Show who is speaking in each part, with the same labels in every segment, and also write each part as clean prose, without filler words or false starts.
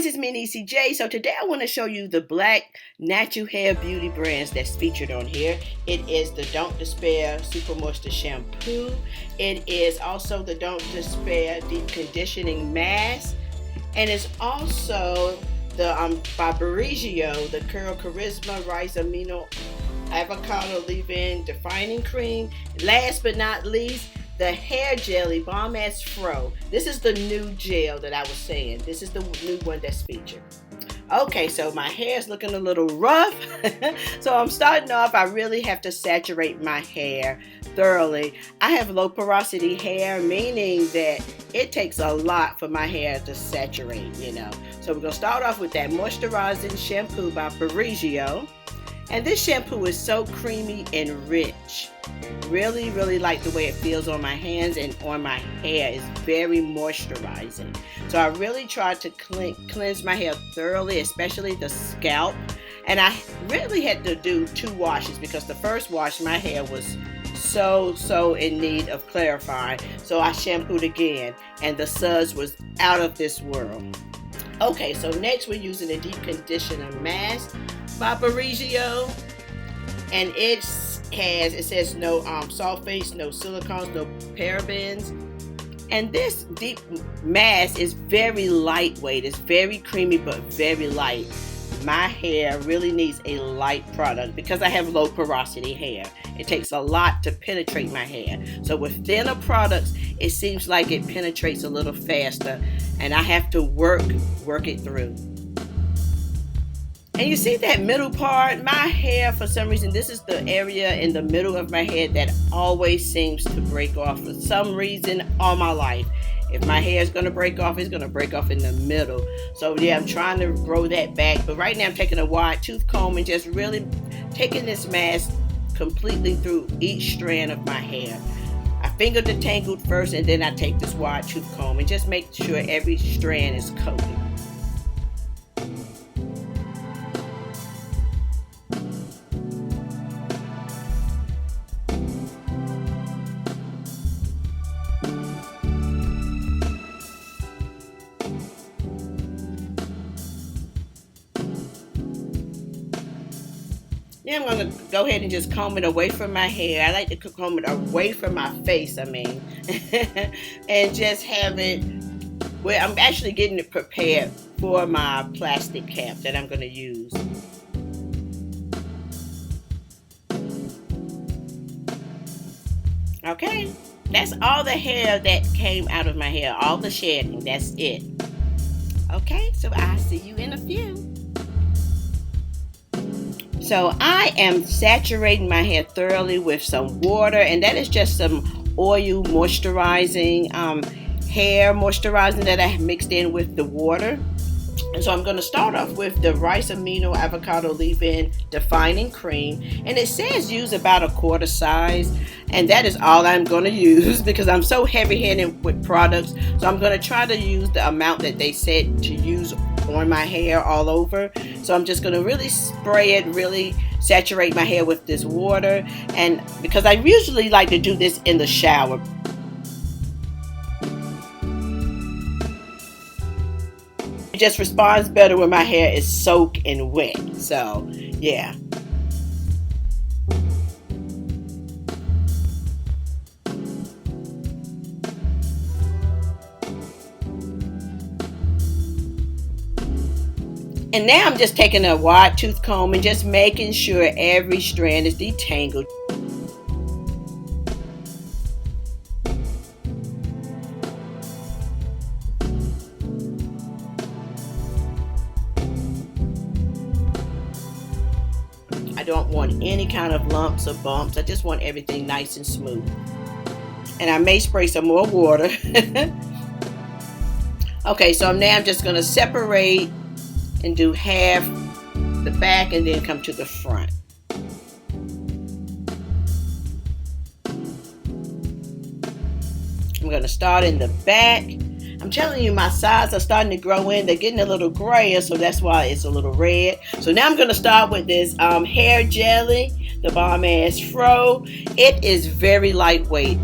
Speaker 1: guys, it's me, NeeCJae. So today I want to show you the black natural hair beauty brands that's featured on here. It is the Don't Despair Super Moisture Shampoo. It is also the Don't Despair Deep Conditioning Mask. And it's also the Vaporizio, the Curl Charisma Rice Amino Avocado Leave-In Defining Cream. Last but not least, the hair jelly Bomb Ass Fro. This is the new gel that I was saying. This is the new one that's featured. Okay, so my hair is looking a little rough. So I'm starting off, I really have to saturate my hair thoroughly. I have low porosity hair, meaning that it takes a lot for my hair to saturate, So we're going to start off with that Moisturizing Shampoo by Brigio. And this shampoo is so creamy and rich. Really, really like the way it feels on my hands and on my hair. It's very moisturizing. So I really try to cleanse my hair thoroughly, especially the scalp. And I really had to do 2 washes because the first wash, my hair was so in need of clarifying. So I shampooed again and the suds was out of this world. Okay, so next we're using a deep conditioner mask by Brigio, and it says no sulfates, no silicones, no parabens. And this deep mask is very lightweight. It's very creamy but very light. My hair really needs a light product because I have low porosity hair. It takes a lot to penetrate my hair. So with thinner products, it seems like it penetrates a little faster, and I have to work it through. And you see that middle part? My hair, for some reason, this is the area in the middle of my head that always seems to break off for some reason all my life. If my hair is going to break off, it's going to break off in the middle. So yeah, I'm trying to grow that back. But right now I'm taking a wide tooth comb and just really taking this mask completely through each strand of my hair. I finger detangled first, and then I take this wide tooth comb and just make sure every strand is coated. Then I'm going to go ahead and just comb it away from my hair. I like to comb it away from my face, and just have it where I'm actually getting it prepared for my plastic cap that I'm going to use. Okay, that's all the hair that came out of my hair, all the shedding, that's it. Okay, so I'll see you in a few. So I am saturating my hair thoroughly with some water, and that is just some oil moisturizing, hair moisturizing that I mixed in with the water. And so I'm going to start off with the Rice Amino Avocado Leave-In Defining Cream, and it says use about 1/4 size, and that is all I'm going to use because I'm so heavy-handed with products. So I'm going to try to use the amount that they said to use on my hair all over. So I'm just going to really spray it, really saturate my hair with this water, and because I usually like to do this in the shower. It just responds better when my hair is soaked and wet. So yeah. And now I'm just taking a wide tooth comb and just making sure every strand is detangled. I don't want any kind of lumps or bumps. I just want everything nice and smooth. And I may spray some more water. Okay, so now I'm just going to separate and do half the back and then come to the front. I'm going to start in the back. I'm telling you, my sides are starting to grow in. They're getting a little grayer, so that's why it's a little red. So now I'm going to start with this hair jelly, the Bomb Ass Fro. It is very lightweight.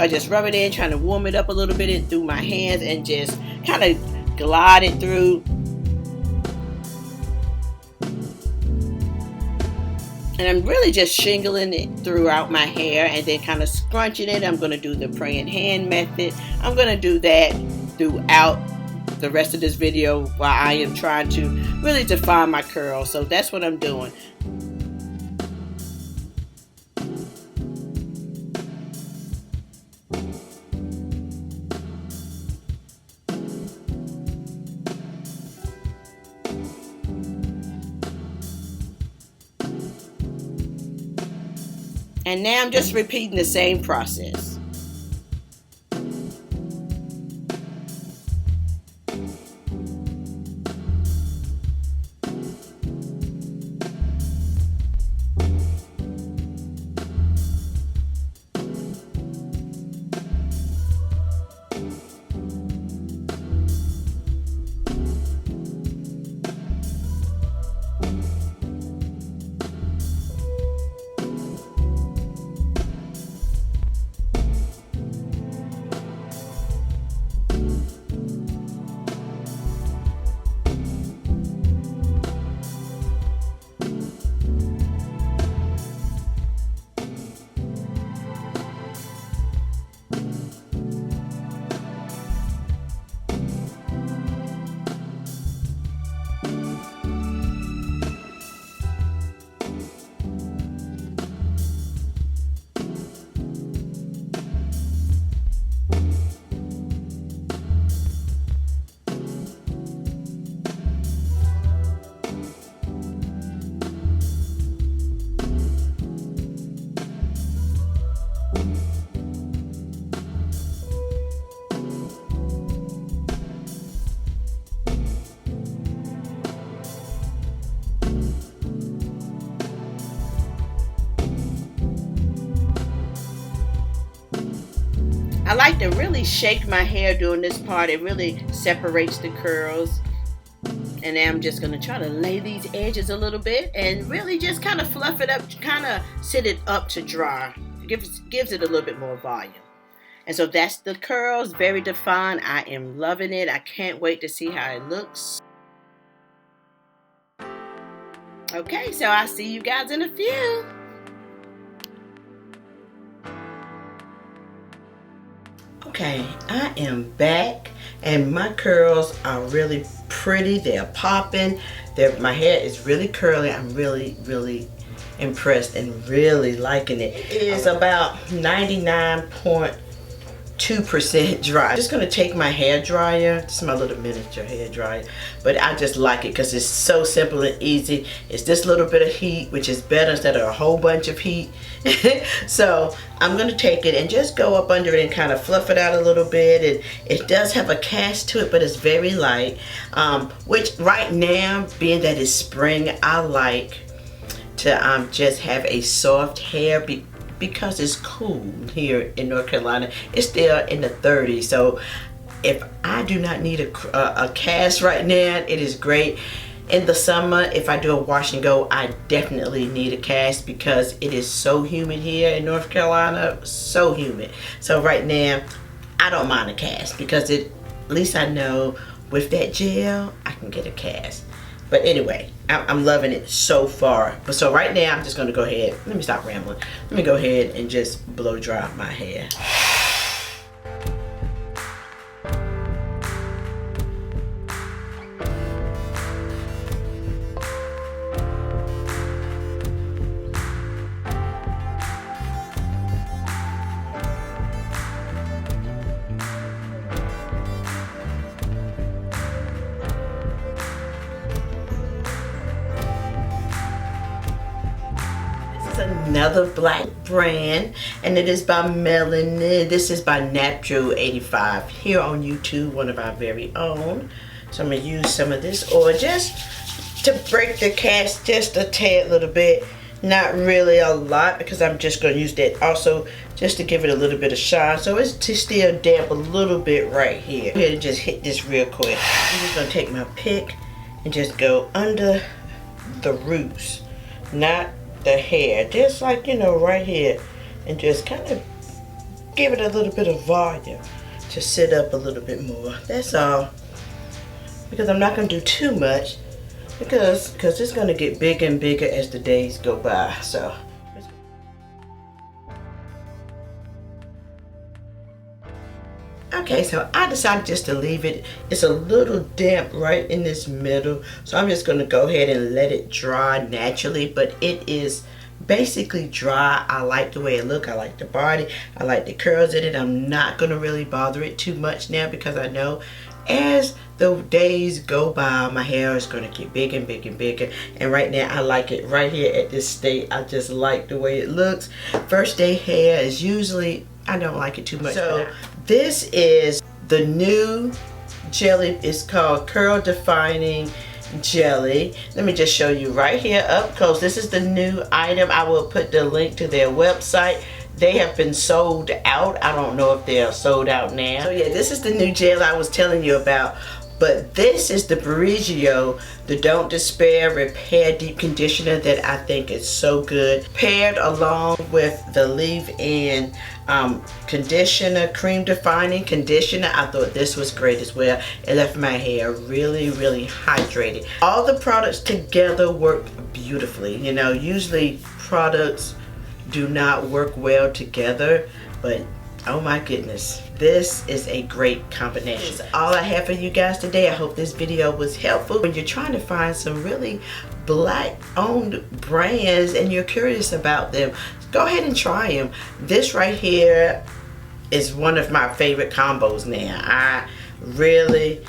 Speaker 1: So I just rub it in, trying to warm it up a little bit in through my hands and just kind of glide it through. And I'm really just shingling it throughout my hair and then kind of scrunching it. I'm going to do the praying hand method. I'm going to do that throughout the rest of this video while I am trying to really define my curls. So that's what I'm doing. And now I'm just repeating the same process. I like to really shake my hair during this part. It really separates the curls. And now I'm just going to try to lay these edges a little bit and really just kind of fluff it up, kind of sit it up to dry. Gives it a little bit more volume. And so that's the curls, very defined. I am loving it. I can't wait to see how it looks. Okay, so I'll see you guys in a few. Okay, I am back and my curls are really pretty. They're popping. My hair is really curly. I'm really impressed and really liking it. It is about 99.2% dry. I'm just going to take my hair dryer. This is my little miniature hair dryer. But I just like it because it's so simple and easy. It's this little bit of heat, which is better instead of a whole bunch of heat. So I'm going to take it and just go up under it and kind of fluff it out a little bit. And it does have a cast to it, but it's very light. Which right now, being that it's spring, I like to just have a soft hair because it's cool here in North Carolina. It's still in the 30s, so if I do not need a cast right now, it is great. In the summer, if I do a wash and go, I definitely need a cast because it is so humid here in North Carolina, so humid. So right now, I don't mind a cast because at least I know with that gel, I can get a cast. But anyway, I'm loving it so far. But so right now, I'm just gonna go ahead, let me stop rambling. Let me go ahead and just blow dry my hair. Another black brand, and it is by Melanin. This is by Natural 85 here on YouTube, one of our very own. So I'm gonna use some of this oil just to break the cast just a tad little bit, not really a lot because I'm just gonna use that also just to give it a little bit of shine, so it's to still damp a little bit right here. Go ahead and just hit this real quick. I'm just gonna take my pick and just go under the roots, not the hair, just like, you know, right here, and just kind of give it a little bit of volume to sit up a little bit more. That's all. Because I'm not going to do too much because it's going to get bigger and bigger as the days go by. So. Okay, so I decided just to leave it. It's a little damp right in this middle. So I'm just going to go ahead and let it dry naturally. But it is basically dry. I like the way it looks. I like the body. I like the curls in it. I'm not going to really bother it too much now because I know as the days go by, my hair is going to get bigger and bigger and bigger. And right now, I like it right here at this state. I just like the way it looks. First day hair is usually, I don't like it too much. So this is the new jelly. It's called Curl Defining Jelly. Let me just show you right here up close. This is the new item. I will put the link to their website. They have been sold out. I don't know if they are sold out now. So yeah, this is the new gel I was telling you about. But this is the Brigio, the Don't Despair Repair Deep Conditioner that I think is so good. Paired along with the leave-in conditioner, cream defining conditioner. I thought this was great as well. It left my hair really, really hydrated. All the products together work beautifully. You know, usually products do not work well together, but oh my goodness, this is a great combination. That's all I have for you guys today. I hope this video was helpful. When you're trying to find some really black owned brands and you're curious about them, go ahead and try them. This right here is one of my favorite combos now. I really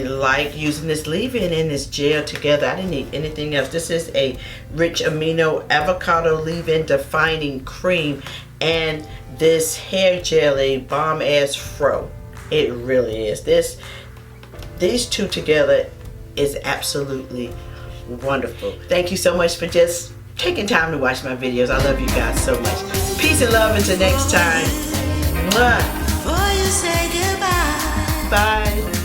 Speaker 1: like using this leave-in and this gel together. I didn't need anything else. This is a rich amino avocado leave-in defining cream and this hair jelly bomb ass fro. It really is. These two together is absolutely wonderful. Thank you so much for just taking time to watch my videos. I love you guys so much. Peace and love until next time. Mwah. Bye.